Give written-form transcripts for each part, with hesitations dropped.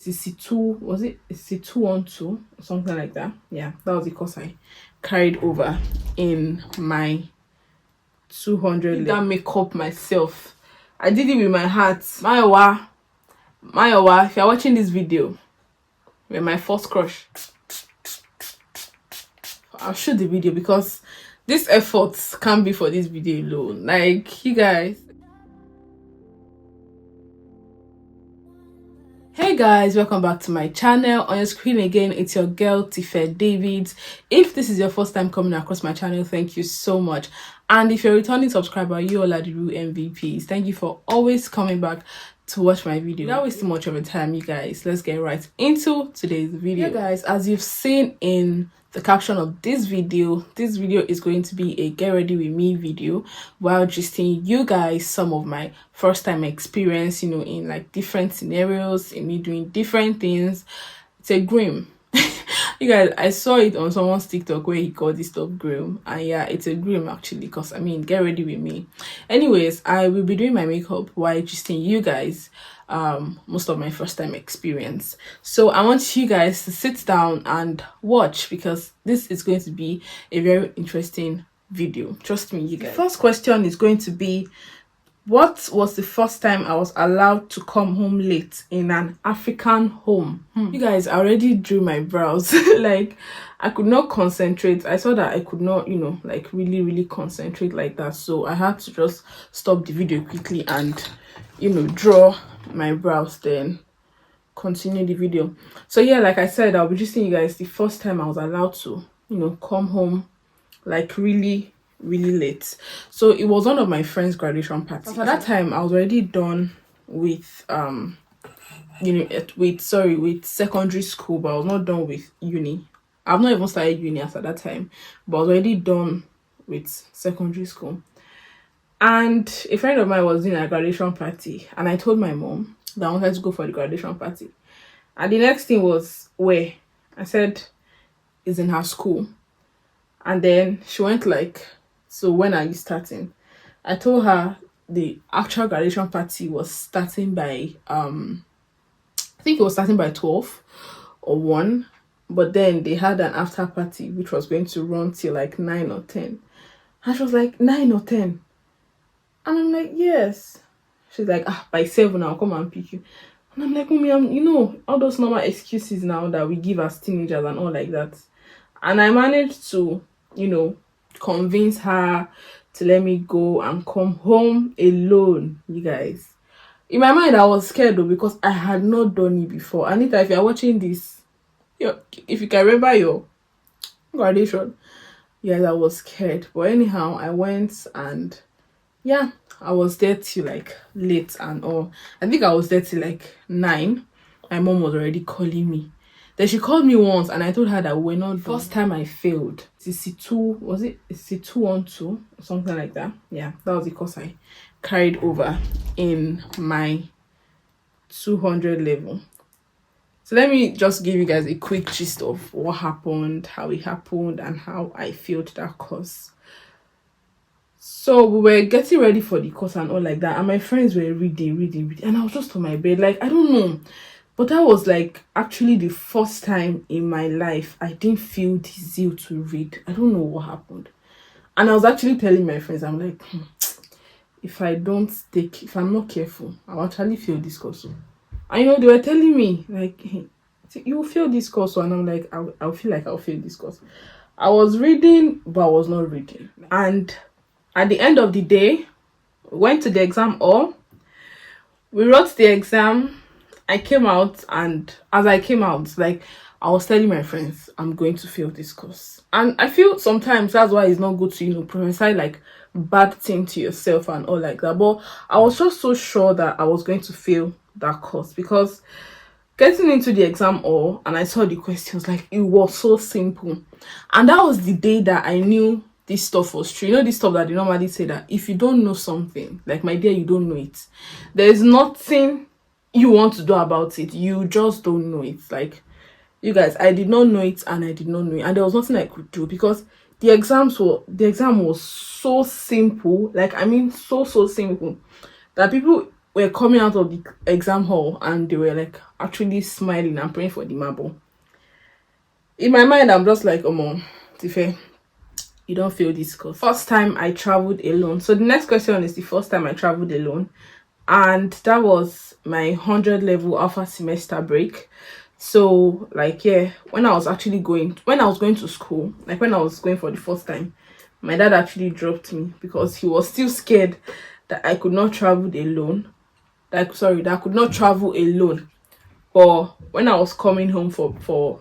CC2, was it CC212 or something like that? Yeah, that was the course I carried over in my 200. I did that makeup myself. I did it with my heart. Mayowa, if you're watching this video, you're my first crush. I'll shoot the video because this effort can't be for this video alone. Like, you guys. Hey guys, welcome back to my channel. On your screen again, it's your girl Tife David. If this is your first time coming across my channel, thank you so much. And if you're a returning subscriber, you all are the real MVPs. Thank you for always coming back to watch my video. Without wasting much of your time, you guys, let's get right into today's video. Yeah guys, as you've seen in the caption of this video is going to be a get ready with me video while just telling you guys some of my first time experience, you know, in like different scenarios, in me doing different things. It's a grim. You guys, I saw it on someone's TikTok where he called this stuff grim, and yeah, it's a grim actually, because I mean, get ready with me. Anyways, I will be doing my makeup while just telling you guys most of my first time experience. So I want you guys to sit down and watch, because this is going to be a very interesting video. Trust me, you guys. The first question is going to be, what was the first time I was allowed to come home late in an African home? You guys, I already drew my brows. Like, I could not concentrate. I saw that I could not, you know, like really concentrate like that. So I had to just stop the video quickly and, you know, draw my brows, then continue the video. So yeah, like I said, I'll be just telling you guys the first time I was allowed to, you know, come home like really late. So it was one of my friends' graduation parties. At that time I was already done with you know, with secondary school, but I was not done with uni. I've not even started uni at that time, but I was already done with secondary school. And a friend of mine was doing a graduation party, and I told my mom that I wanted to go for the graduation party. And the next thing was where? I said it's in her school. And then she went like, so when are you starting? I told her the actual graduation party was starting by I think it was starting by 12 or 1, but then they had an after party which was going to run till like 9 or 10. And she was like, 9 or 10? And I'm like, yes. She's like, by 7 I'll come and pick you. And I'm like, Mommy, you know, all those normal excuses now that we give as teenagers and all like that. And I managed to, you know, convince her to let me go and come home alone, you guys. In my mind, I was scared though, because I had not done it before. Anita, if you're watching this, if you can remember your graduation, yes, I was scared. But anyhow, I went, and yeah, I was there till like late and all. I think I was there till like 9. My mom was already calling me. Then she called me once, and I told her that we're not done. First time I failed. CC2, was it CC212 or something like that? Yeah, that was the course I carried over in my 200 level. So let me just give you guys a quick gist of what happened, how it happened, and how I failed that course. So we were getting ready for the course and all like that, and my friends were reading, and I was just on my bed, like, I don't know. But that was like actually the first time in my life I didn't feel the zeal to read. I don't know what happened. And I was actually telling my friends, I'm like, if I'm not careful, I'll actually fail this course. And you know, they were telling me, like, hey, you'll fail this course. And I'm like, I'll feel like I'll fail this course. I was reading, but I was not reading. And at the end of the day, we went to the exam hall. We wrote the exam. I came out, and as I came out, like, I was telling my friends, I'm going to fail this course. And I feel sometimes that's why it's not good to, you know, prophesy like bad thing to yourself and all like that. But I was just so sure that I was going to fail that course, because getting into the exam hall and I saw the questions, like, it was so simple. And that was the day that I knew this stuff was true. You know, this stuff that they normally say that if you don't know something, like, my dear, you don't know it. There's nothing you want to do about it. You just don't know it. Like, you guys, I did not know it, and I did not know it, and there was nothing I could do, because the exam was so simple. Like, I mean, so simple that people were coming out of the exam hall and they were like actually smiling and praying for the marble. In my mind, I'm just like, oh, Tife, you don't feel this course. First time I traveled alone. So the next question is the first time I traveled alone, and that was my 100 level alpha semester break. So like, yeah, when I was going to school, like when I was going for the first time, my dad actually dropped me because he was still scared that I could not travel alone. That I could not travel alone. But when I was coming home for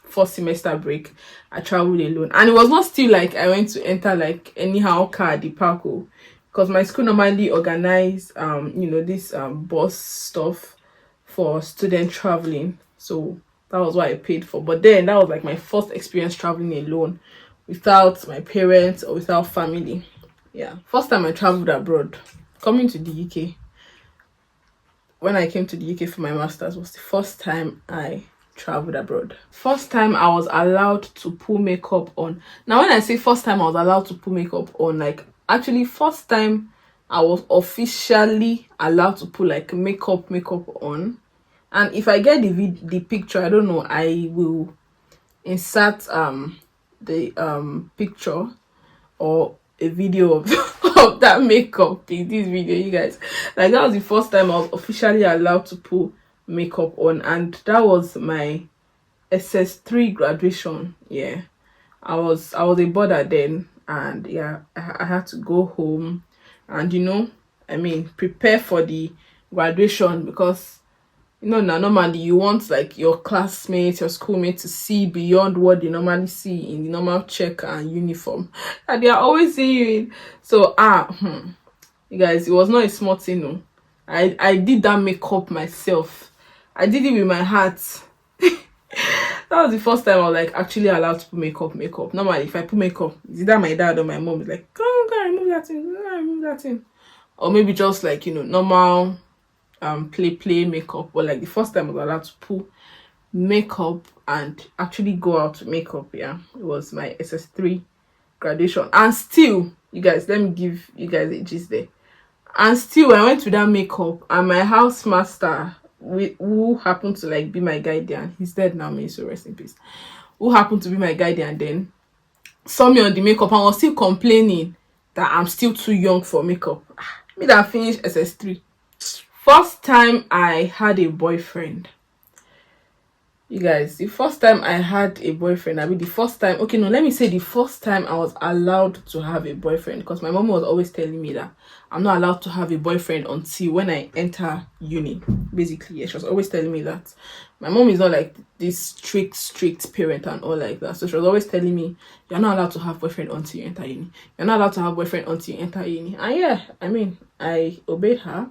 first semester break, I traveled alone, and it was not still like I went to enter like anyhow car at the park, because my school normally organize this bus stuff for student traveling. So that was what I paid for. But then that was like my first experience traveling alone, without my parents or without family. Yeah, first time I traveled abroad, coming to the UK. When I came to the UK for my master's was the first time I traveled abroad. First time I was allowed to put makeup on. Now when I say first time I was allowed to put makeup on, like actually first time I was officially allowed to put like makeup on. And if I get the picture, I don't know, I will insert the picture or a video of, of that makeup in this video, you guys. Like that was the first time I was officially allowed to put makeup on, and that was my SS3 graduation. Yeah, I was a boarder then, and yeah, I had to go home and prepare for the graduation, because now normally you want like your classmates, your schoolmates to see beyond what they normally see in the normal check and uniform and they are always seeing you in. So you guys, it was not a small thing. No, I did that makeup myself. I did it with my heart. That was the first time I was like actually allowed to put makeup. Normally if I put makeup, it's either my dad or my mom is like, go remove that thing, go remove that thing, or maybe just like normal play makeup. But like the first time I was allowed to put makeup and actually go out with makeup, yeah, it was my SS3 graduation. And still, you guys, let me give you guys a gist there. And still, I went to that makeup, and my housemaster, who happened to like be my guardian, he's dead now, may so rest in peace, who happened to be my guardian then, saw me on the makeup and was still complaining that I'm still too young for makeup. Me that finished SS3. First time I had a boyfriend. You guys, the first time I had a boyfriend, I mean the first time, okay, no, let me say the first time I was allowed to have a boyfriend, because my mom was always telling me that I'm not allowed to have a boyfriend until when I enter uni. Basically, yeah, she was always telling me that. My mom is not like this strict parent and all like that. So she was always telling me, you're not allowed to have boyfriend until you enter uni. You're not allowed to have boyfriend until you enter uni. And yeah, I mean, I obeyed her.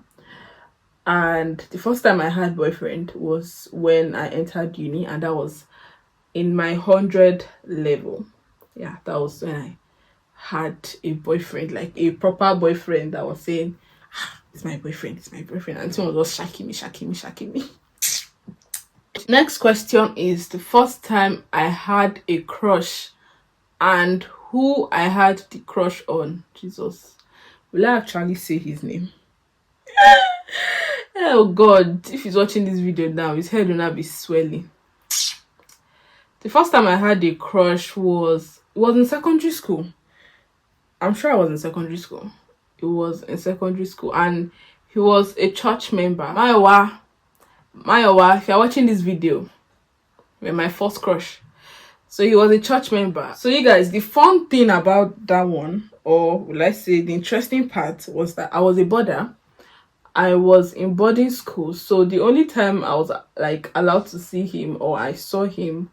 And the first time I had boyfriend was when I entered uni, and that was in my 100 level. Yeah, that was when I had a boyfriend, like a proper boyfriend that was saying, it's my boyfriend, and someone was just shaking me. Next question is the first time I had a crush and who I had the crush on. Jesus, will I actually say his name? Oh God, if he's watching this video now, his head will not be swelling. The first time I had a crush was in secondary school. I'm sure I was in secondary school. It was in secondary school, and he was a church member. Mayowa, if you're watching this video, you're my first crush. So he was a church member. So you guys, the fun thing about that one, or let's say the interesting part, was that I was a boarder. I was in boarding school, so the only time I was like allowed to see him, or I saw him,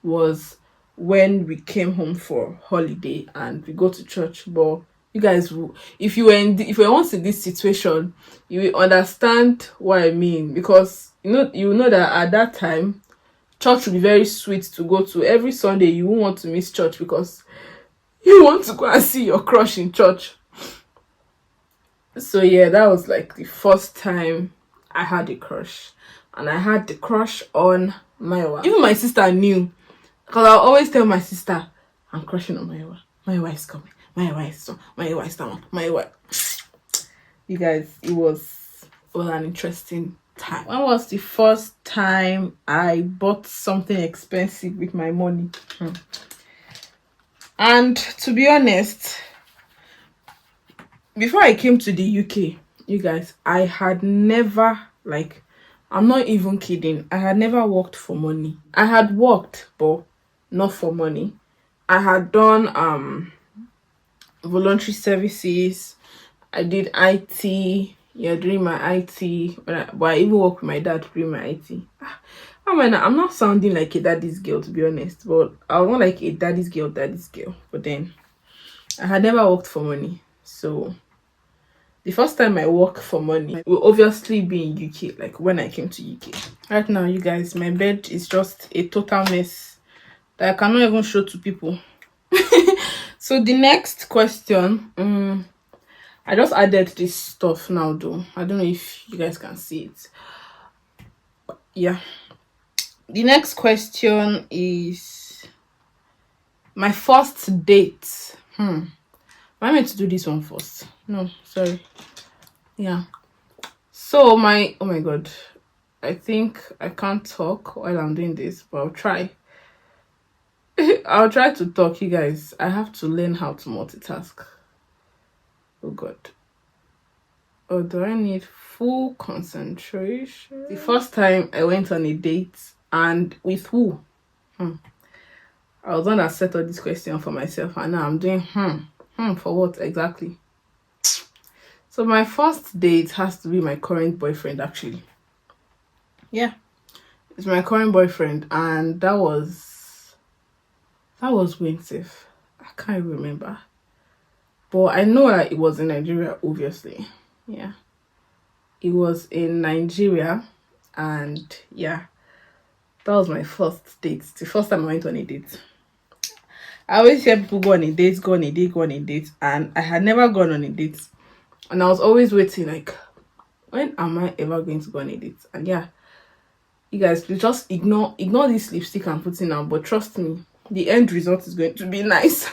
was when we came home for holiday and we go to church. But you guys, if you were once in this situation, you will understand what I mean, because you know that at that time church will be very sweet to go to. Every Sunday you won't want to miss church because you want to go and see your crush in church. So yeah, that was like the first time I had a crush, and I had the crush on Maiwa. Even my sister knew, because I always tell my sister, I'm crushing on Maiwa. Maiwa is coming. Maiwa is someone. You guys, it was was an interesting time. When was the first time I bought something expensive with my money? And to be honest, before I came to the UK, you guys, I had never, like, I'm not even kidding, I had never worked for money. I had worked, but not for money. I had done voluntary services. I did IT, yeah, during my IT, but I even worked with my dad during my IT. I'm not sounding like a daddy's girl, to be honest, but I was not like a daddy's girl. But then I had never worked for money. So the first time I worked for money will obviously be in UK, like when I came to UK. Right now, you guys, my bed is just a total mess that I cannot even show to people. So the next question, I just added this stuff now though. I don't know if you guys can see it. Yeah. The next question is my first date. Am I meant to do this one first? No, sorry. Yeah. So oh my god. I think I can't talk while I'm doing this, but I'll try. I'll try to talk, you guys. I have to learn how to multitask. Oh god. Oh, do I need full concentration? The first time I went on a date, and with who? I was one that set up this question for myself, and now I'm doing for what exactly? So my first date has to be my current boyfriend, actually. Yeah, it's my current boyfriend, and that was when safe. I can't remember, but I know that it was in Nigeria, obviously. Yeah, it was in Nigeria, and yeah, that was my first date. The first time I went on a date. I always hear people go on a date, and I had never gone on a date, and I was always waiting, like, when am I ever going to go on a date? And yeah, you guys, please just ignore this lipstick I'm putting on, but trust me, the end result is going to be nice.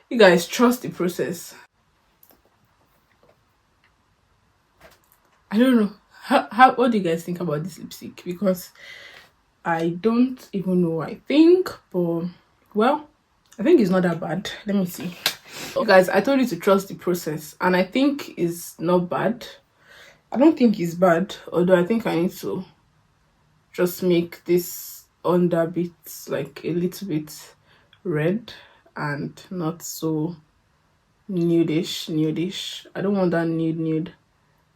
You guys, trust the process. I don't know what do you guys think about this lipstick, because I don't even know what I think, but well, I think it's not that bad. Let me see. You guys, I told you to trust the process, and I think it's not bad. I don't think it's bad, although I think I need to just make this under bit like a little bit red and not so nudish. I don't want that nude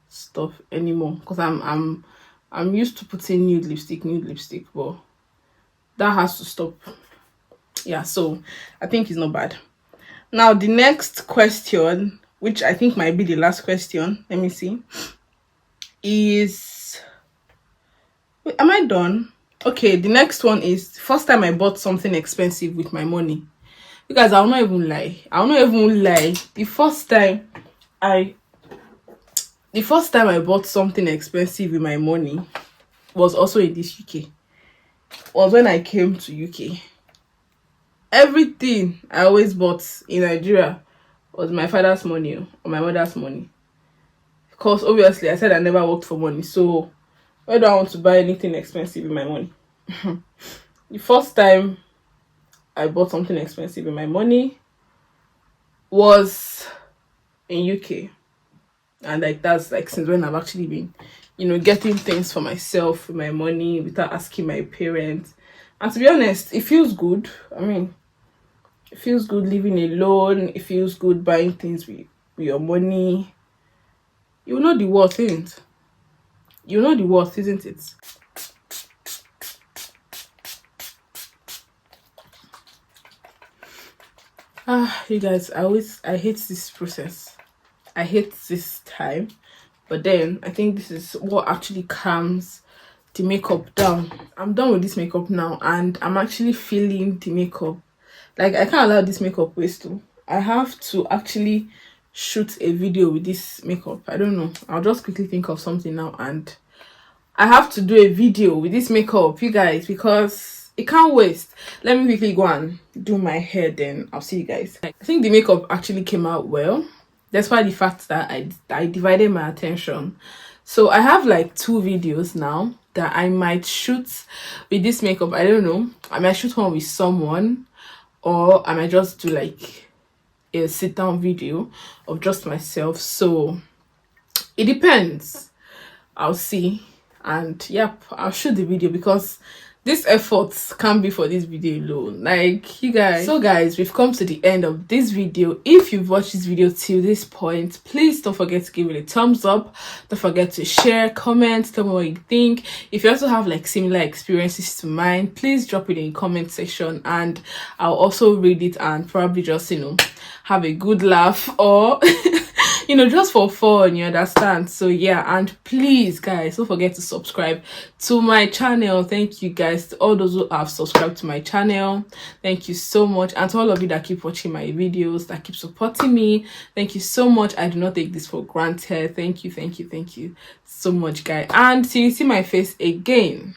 stuff anymore, because I'm used to putting nude lipstick, but that has to stop. Yeah, so I think it's not bad. Now the next question, which I think might be the last question, let me see, is, wait, am I done? Okay, the next one is first time I bought something expensive with my money. You guys, I'll not even lie. The first time I bought something expensive with my money was also in this UK. Was when I came to UK. Everything I always bought in Nigeria was my father's money or my mother's money. Because obviously I said I never worked for money. So why do I want to buy anything expensive with my money? The first time I bought something expensive with my money was in UK. And like that's like since when I've actually been, getting things for myself with my money without asking my parents. And to be honest, it feels good. I mean, it feels good living alone. It feels good buying things with your money. You know the worth, isn't it? You know the worth, isn't it? You guys, I hate this process. I hate this time. But then I think this is what actually calms the makeup down. I'm done with this makeup now, and I'm actually feeling the makeup. Like, I can't allow this makeup waste too. I have to actually shoot a video with this makeup. I don't know. I'll just quickly think of something now, and I have to do a video with this makeup, you guys, because it can't waste. Let me quickly go and do my hair, then I'll see you guys. I think the makeup actually came out well. despite the fact that I divided my attention. So I have like 2 videos now that I might shoot with this makeup. I don't know, I might shoot one with someone, or I might just do like a sit down video of just myself. So it depends. I'll see. And yep, I'll shoot the video because this effort can't be for this video alone, like, you guys. So guys, we've come to the end of this video. If you've watched this video till this point, please don't forget to give it a thumbs up. Don't forget to share, comment, tell me what you think. If you also have like similar experiences to mine, please drop it in the comment section and I'll also read it and probably just, you know, have a good laugh, or you know, just for fun, you understand? So yeah, and please guys, don't forget to subscribe to my channel. Thank you guys, to all those who have subscribed to my channel, thank you so much. And to all of you that keep watching my videos, that keep supporting me, thank you so much. I do not take this for granted. Thank you so much, guys. And till you see my face again,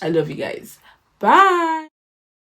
I love you guys. Bye.